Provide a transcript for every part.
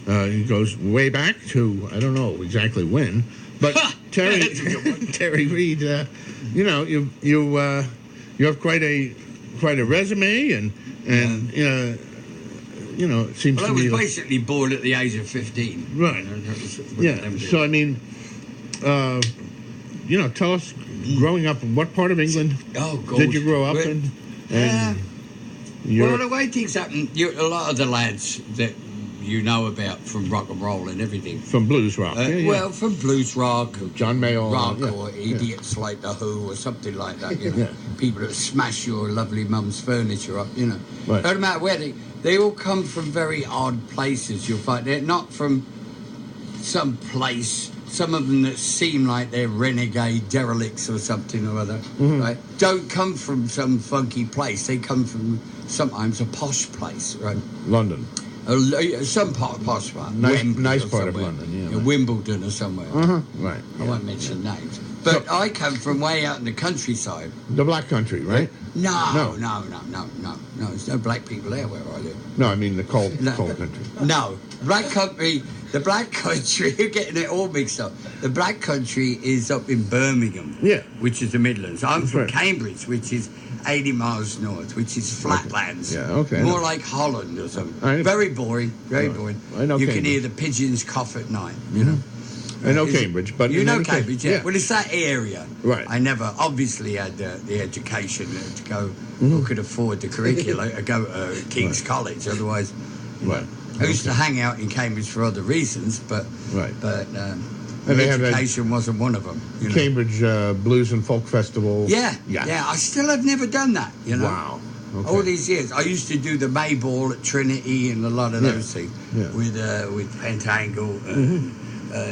It goes way back to, I don't know exactly when, but Terry Reid, you know, you have quite a resume, and you know, it seems well, to I me was basically born at the age of 15. Right. Yeah. So I mean, you know, tell us, growing up, what part of England did you grow up in? And well, the way things happen, a lot of the lads that you know about from rock and roll and everything. From blues rock. Well, from blues rock, or John Mayall, or idiots like The Who or something like that. You know, people that smash your lovely mum's furniture up. You know, right. No matter where they all come from very odd places. You'll find they're not from some place. Some of them that seem like they're renegade derelicts or something or other, right? Don't come from some funky place. They come from sometimes a posh place, right? London. Some part of posh part. Nice part of London, yeah. Wimbledon or somewhere. Right. I won't mention names. But I come from way out in the countryside. The Black Country, right? No. There's no black people there where I live. No, I mean the cold country. No. Black country, the Black Country, you're getting it all mixed up. The Black Country is up in Birmingham, which is the Midlands. I'm from Cambridge, which is 80 miles north, which is flatlands. More like Holland or something. Very boring, very boring. I know you Cambridge. Can hear the pigeons cough at night, you know. I know Cambridge, but... You know Cambridge, yeah. Well, it's that area. Right. I never obviously had the education to go, who could afford the curriculum, to go to King's College, otherwise... I used to hang out in Cambridge for other reasons, but education wasn't one of them. You know? Cambridge Blues and Folk Festival. Yeah. I still have never done that, you know. Wow. Okay. All these years. I used to do the May Ball at Trinity and a lot of those things with Pentangle,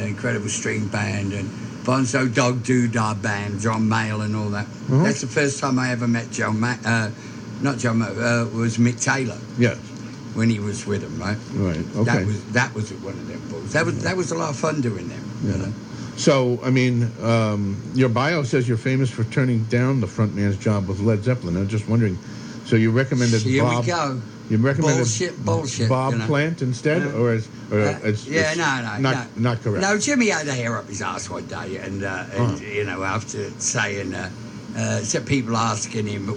Incredible String Band and Bonzo Dog Doodah Band, John Mayall and all that. That's the first time I ever met not John Mayall, was Mick Taylor. Yes. When he was with them, right? Right. Okay. That was one of them balls. That was a lot of fun doing them. Yeah. You know? So, I mean, your bio says you're famous for turning down the frontman's job with Led Zeppelin. I'm just wondering. So you recommended Here Bob. we go. You recommended bullshit. Bob you know? Plant instead, or it's not correct. No, Jimmy had the hair up his ass one day, and you know, after saying, some people asking him,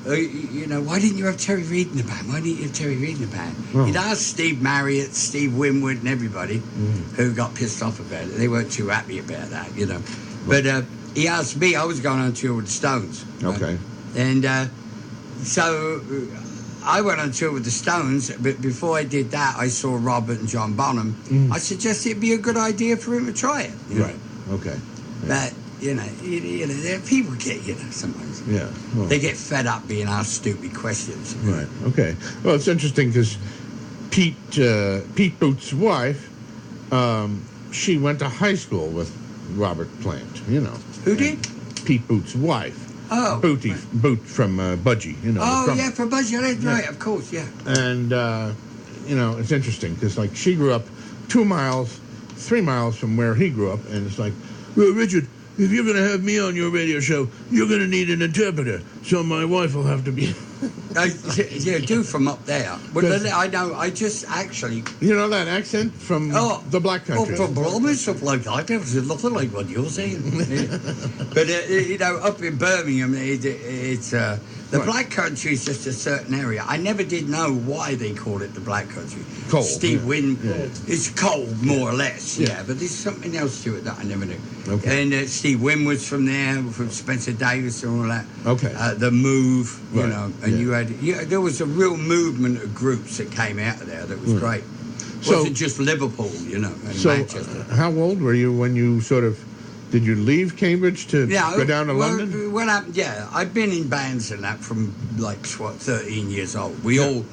you know, why didn't you have Terry Reid in the band? Why didn't you have Terry Reid in the band? He'd asked Steve Marriott, Steve Winwood, and everybody who got pissed off about it. They weren't too happy about that, you know. But he asked me. I was going on tour with the Stones. Okay. And so I went on tour with the Stones, but before I did that, I saw Robert and John Bonham. I suggested it'd be a good idea for him to try it. You know? Right. Okay. But you know, people get, you know, sometimes. Yeah. Well, they get fed up being asked stupid questions. Right. Okay. Well, it's interesting because Pete Boots' wife, she went to high school with Robert Plant. You know. Who did? Pete Boots' wife. Oh. Boot from Budgie. You know. Oh yeah, from Budgie. That's right. Of course. Yeah. And you know, it's interesting because like she grew up 3 miles from where he grew up, and it's like, well, Richard, if you're going to have me on your radio show, you're going to need an interpreter. So my wife will have to be... yeah, do from up there. Well, I know, I just actually... You know that accent from the Black Country? Oh, from Bromley, stuff like that. It was nothing like what you're saying. But, you know, up in Birmingham, it's... the Black Country is just a certain area. I never did know why they called it the Black Country. Cold. Steve Winwood. It's cold, more or less, but there's something else to it that I never knew. Okay. And Steve Winwood's from there, from Spencer Davis and all that. Okay. The Move, you know, and you had... there was a real movement of groups that came out of there that was great. It wasn't just Liverpool, you know, and Manchester. How old were you when you sort of... Did you leave Cambridge to go down to London? I've been in bands and that from like 13 years old. We all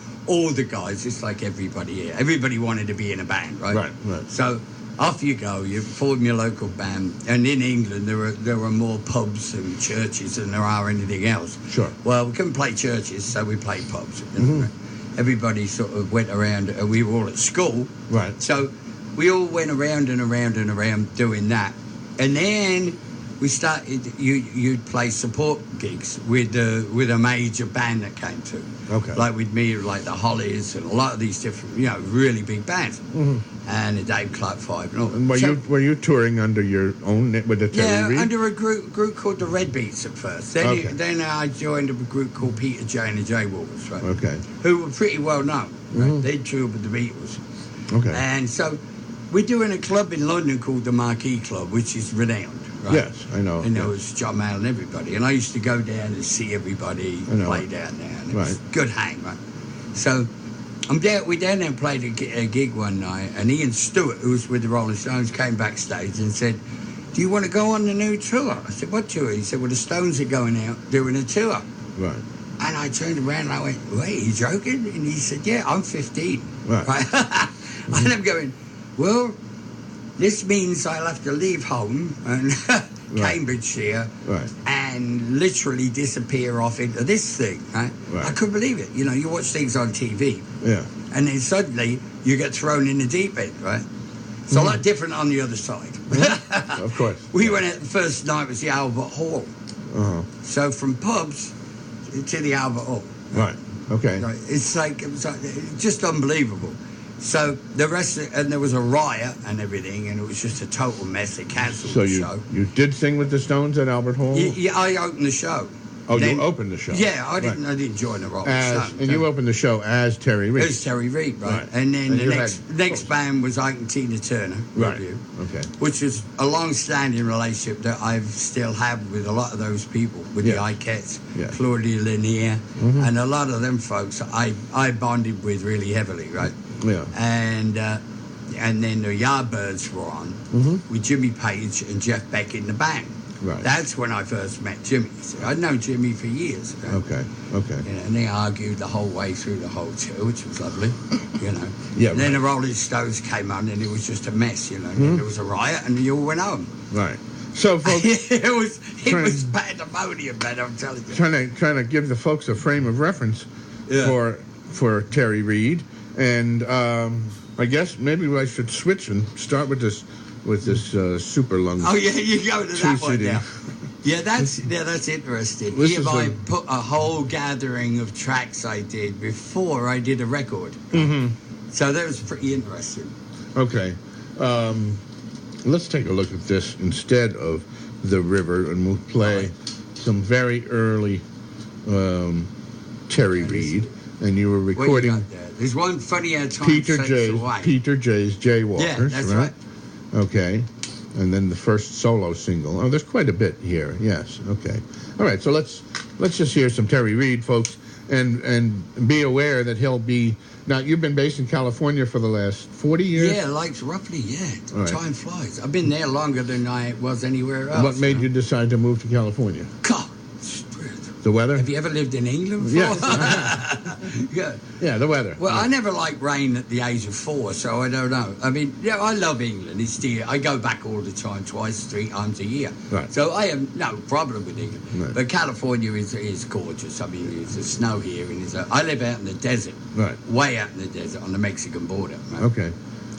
the guys, it's like everybody here. Everybody wanted to be in a band, right? Right. So off you go. You form your local band, and in England there were more pubs and churches than there are anything else. Sure. Well, we couldn't play churches, so we played pubs. You know, right? Everybody sort of went around. We were all at school, right? So we all went around and around and around doing that. And then we started. You'd play support gigs with a major band that came through. Okay. Like with me, like the Hollies and a lot of these different, really big bands, and the Dave Clark Five and all. And were you touring under your own with the Terry Reid? Under a group called the Red Beats at first. Then I joined a group called Peter J and the Jaywalkers, right? Okay. Who were pretty well known. Right? They toured with the Beatles. Okay. And so we're doing a club in London called the Marquee Club, which is renowned. Right? Yes, I know. And there was John Mayall and everybody. And I used to go down and see everybody play down there. And it was a good hang, right? So we down there and played a gig one night, and Ian Stewart, who was with the Rolling Stones, came backstage and said, "Do you want to go on the new tour?" I said, "What tour?" He said, "Well, the Stones are going out doing a tour." Right. And I turned around and I went, "Wait, are you joking?" And he said, "Yeah, I'm 15. Right. And I'm going, "Well, this means I'll have to leave home and Cambridgeshire and literally disappear off into this thing." Right? I couldn't believe it. You watch things on TV, and then suddenly you get thrown in the deep end, right? It's a lot different on the other side. Of course. We went out, the first night was the Albert Hall. So from pubs to the Albert Hall. Right. Okay. It's like just unbelievable. So the rest and there was a riot and everything, and it was just a total mess. They cancelled the show. You did sing with the Stones at Albert Hall? Yeah, I opened the show. Oh, you opened the show? Yeah, I didn't join the Rolling Stones. And you opened the show as Terry Reid? As Terry Reid, right. And then the next band was Ike and Tina Turner. Right. Okay. Which is a long-standing relationship that I still have with a lot of those people, with the Ikettes, Claudia Lanier, and a lot of them folks I bonded with really heavily, right? Yeah. And then the Yardbirds were on with Jimmy Page and Jeff Beck in the band. Right. That's when I first met Jimmy. So I'd known Jimmy for years. Okay. And they argued the whole way through the whole tour, which was lovely, Yeah. And then the Rolling Stones came on, and it was just a mess, And then there was a riot, and you all went home. Right. So, folks, it was pandemonium, man. I'm telling you. Trying to give the folks a frame of reference for Terry Reid, and I guess maybe I should switch and start with this Super Lungs. Oh yeah, you go to that one now. Yeah, that's interesting. I put a whole gathering of tracks I did before I did a record. So that was pretty interesting. Okay, let's take a look at this instead of The River, and we'll play some very early Terry Reid, and you were recording. What you got there? There's one funny time. Peter J's Jaywalkers. Yeah, that's right. Okay, and then the first solo single. Oh, there's quite a bit here. Yes. Okay. All right. So let's just hear some Terry Reid, folks, and be aware that he'll be. Now, you've been based in California for the last 40 years. Yeah, like roughly. Yeah. Right. Time flies. I've been there longer than I was anywhere else. What made you decide to move to California? God. The weather? Have you ever lived in England before? Yes. Yeah, the weather. Well, I never liked rain at the age of 4, so I don't know. I mean, I love England. I go back all the time, 3 times a year. Right. So I have no problem with England. Right. But California is gorgeous. I mean, there's snow here, and I live out in the desert. Right. Way out in the desert on the Mexican border. Right? Okay.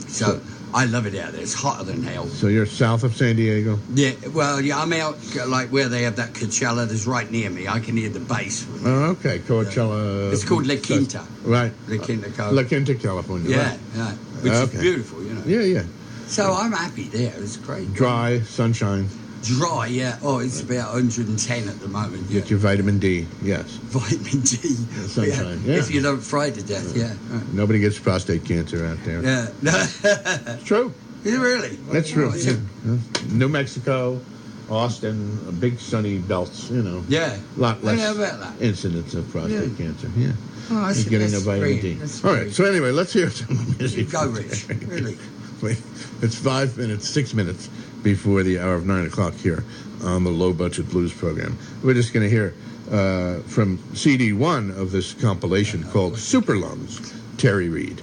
So I love it out there. It's hotter than hell. So you're south of San Diego? Yeah, well, I'm out, like, where they have that Coachella that's right near me. I can hear the bass. Oh, okay. Coachella. It's called La Quinta. Right. La Quinta, California. Yeah, right. yeah. Which is beautiful, Yeah. So I'm happy there. It's great. Dry, sunshine. Dry, yeah. Oh, it's about 110 at the moment. Get your vitamin D, yes. Vitamin D. Sunshine, yeah. If you don't fry to death, yeah. Right. Nobody gets prostate cancer out there. Yeah. It's true. Is it really? That's true. New Mexico, Austin, big sunny belts, Yeah. A lot less about that. incidence of prostate cancer, yeah. Oh, that's getting the vitamin D. All right, so anyway, let's hear some music. Go, Rich. Really. Wait, it's 6 minutes before the hour of 9 o'clock here on the Low Budget Blues program. We're just going to hear from CD 1 of this compilation called Super Lungs, Terry Reid.